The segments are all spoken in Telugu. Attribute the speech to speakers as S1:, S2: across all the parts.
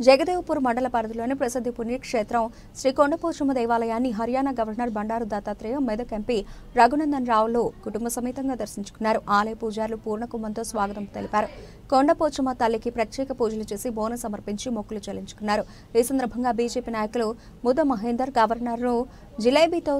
S1: జగదేవ్పూర్ మండల పరిధిలోని ప్రసిద్ధ పుణ్యక్షేత్రం శ్రీ కొండపోచమ్మ దేవాలయాన్ని హర్యానా గవర్నర్ బండారు దత్తాత్రేయ మెదక్ ఎంపీ రఘునందన్ రావులు కుటుంబ సమేతంగా దర్శించుకున్నారు. ఆలయ పూజారులు పూర్ణకుంభంతో స్వాగతం తెలిపారు. కొండపోచమ్మ తల్లికి ప్రత్యేక పూజలు చేసి బోనం సమర్పించి మొక్కులు చెల్లించుకున్నారు. ఈ సందర్భంగా బీజేపీ నాయకులు ముద్ద మహేందర్ గవర్నర్ను జిలేబీతో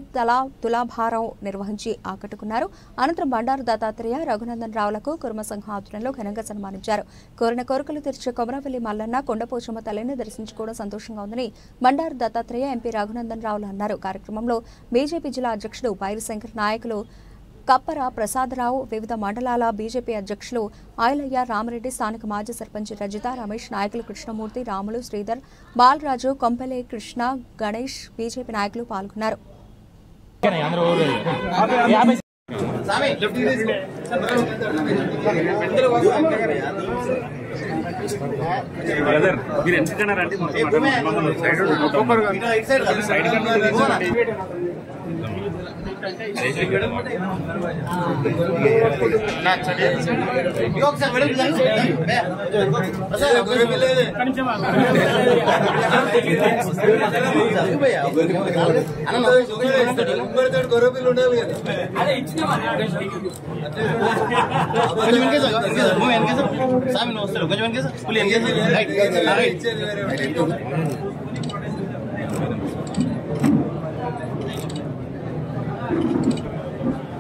S1: తులాభారం నిర్వహించి ఆకట్టుకున్నారు. అనంతరం బండారు దత్తాత్రేయ రఘునందన్ రావులకు కుర్మ సంఘం ఆధ్వర్యంలో ఘనంగా సన్మానించారు. కోరిన కోరికలు తీర్చే కొమరవెల్లి మల్లన్న కొండపోచమ్మ తల్లిని దర్శించుకోవడం సంతోషంగా ఉందని బండారు దత్తాత్రేయ ఎంపీ రఘునందన్ రావులు అన్నారు. కార్యక్రమంలో బీజేపీ జిల్లా అధ్యక్షుడు పైరిశంకర్, నాయకులు కప్పర ప్రసాదరావు, వివిధ మండలాల బీజేపీ అధ్యక్షులు ఆయలయ్య, రామరెడ్డి, స్థానిక మాజీ సర్పంచ్ రజిత, రమేష్, నాయకులు కృష్ణమూర్తి, రాములు, శ్రీధర్, బాలరాజు, కొంపెలే కృష్ణ, గణేష్, బీజేపీ నాయకులు పాల్గొన్నారు.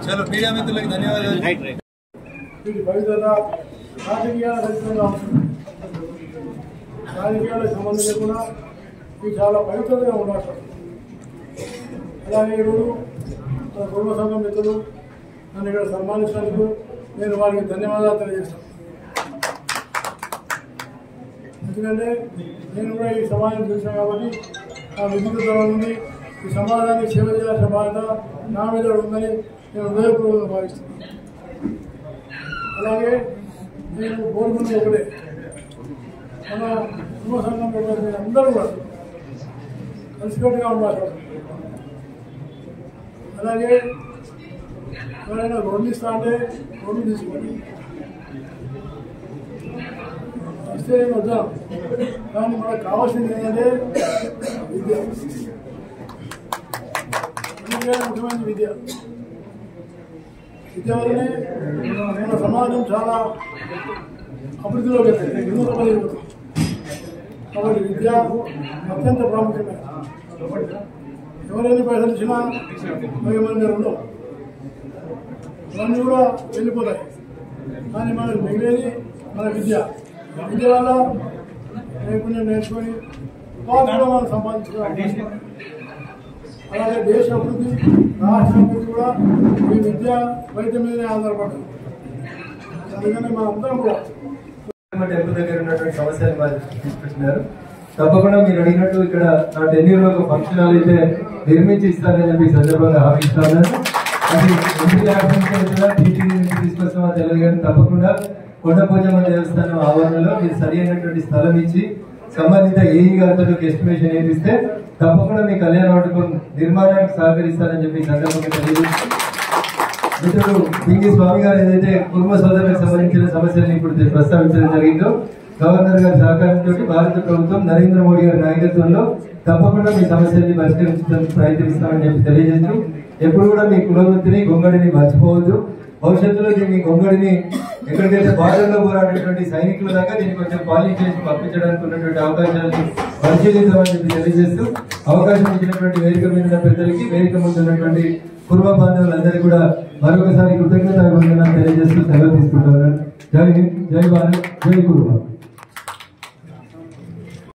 S2: चलो मीडिया मित्रुలకు ధన్యవాదాలు.
S3: ఇది పవిత్రత రాజకీయాలకు సంబంధం లేకుండా ఇది చాలా పవిత్రతగా ఉండాలి. అలాగే ఈరోజు మన కుటుంబ సంఘం మిత్రులు నన్ను ఇక్కడ సన్మానించినందుకు నేను వారికి ధన్యవాదాలు తెలియజేస్తాను. ఎందుకంటే నేను కూడా ఈ సమాజం చూసాను కాబట్టి నా విద్యుత్ ఉంది. ఈ సమాజానికి సేవ చేయాల్సిన బాధ్యత నా మీద ఉందని నేను హృదయపూర్వకంగా భావిస్తున్నాను. అలాగే నేను కోరుకున్నది ఒకటే, మన కుటుంబ సంఘంలో అందరూ కూడా కలిసికట్టుగా ఉండాలి. అలాగే ఎవరైనా రోడ్డు ఇస్తా అంటే రోడ్డు తీసుకోండి, ఇస్తే నేను వద్దాం. కానీ మనకు కావాల్సింది ఏంటంటే విద్య, ముఖ్యమైన విద్య. విద్య వల్లనే మన సమాజం చాలా అభివృద్ధిలో వెళ్తుంది. కాబట్టి విద్య అత్యంత ప్రాముఖ్యమైన. ఎవరైనా పైసలు ఇచ్చినా మన ఉండవు, అవన్నీ కూడా వెళ్ళిపోతాయి. కానీ మనకు మిగిలేది మన విద్య. విద్య వల్ల నైపుణ్యం నేర్చుకొని కూడా మనం సంపాదించుకోవాలి. అలాగే దేశ అభివృద్ధి, రాష్ట్ర అభివృద్ధి కూడా ఈ విద్య వైద్యం మీదనే ఆధారపడుతుంది. అందుకని మన అందరం కూడా
S4: టెంపుల్ దగ్గర ఉన్నటువంటి సమస్యలు తీసుకుంటున్నారు. తప్పకుండా మీరు అడిగినట్టు ఇక్కడ నా టెన్యూర్ లో ఒక ఫంక్షన్ హాల్ అయితే నిర్మించి ఇస్తారని చెప్పి ఈ సందర్భంగా హామీస్తున్నాను. అది తీసుకొస్తామో తెలియదు కానీ తప్పకుండా కొండపోచమ్మ దేవస్థానం ఆవరణలో మీరు సరి అయినటువంటి స్థలం ఇచ్చి సంబంధిత ఏఈ గారితో ఎస్టిమేషన్ ఏమిస్తే తప్పకుండా మీ కళ్యాణ మండపం నిర్మాణానికి సహకరిస్తారని చెప్పి సందర్భంగా తెలియజేస్తూ, మిత్రుడు పింగి స్వామి గారు ఏదైతే కుటుంబ సోదరులకు సంబంధించిన సమస్యలను ఇప్పుడు ప్రస్తావించడం జరిగిందో, గవర్నర్ గారి సహకారంతో భారత ప్రభుత్వం నరేంద్ర మోడీ గారి నాయకత్వంలో తప్పకుండా మీ సమస్యల్ని పరిష్కరించడానికి ప్రయత్నిస్తామని చెప్పి తెలియజేస్తూ, ఎప్పుడు కూడా మీ కులవృత్తిని గొంగడిని మర్చిపోవద్దు. భవిష్యత్తులో దీన్ని గొంగడిని ఎక్కడికైతే బార్డర్లో పోరాడేటువంటి సైనికుల దాకా దీన్ని కొంచెం పాలిష్ చేసి పంపించడానికి ఉన్నటువంటి అవకాశాలను పరిశీలిద్దామని చెప్పి తెలియజేస్తూ, అవకాశం ఇచ్చినటువంటి వేదిక మీద ఉన్న పెద్దలకి, వేదిక ముందు ఉన్నటువంటి కుటుంబ బాంధవులందరికీ కూడా మరొకసారి కృతజ్ఞతలు తెలియజేస్తూ సెలవు తీసుకుంటున్నాను. జై హింద్, జై భారత్, జై కుటుంబం.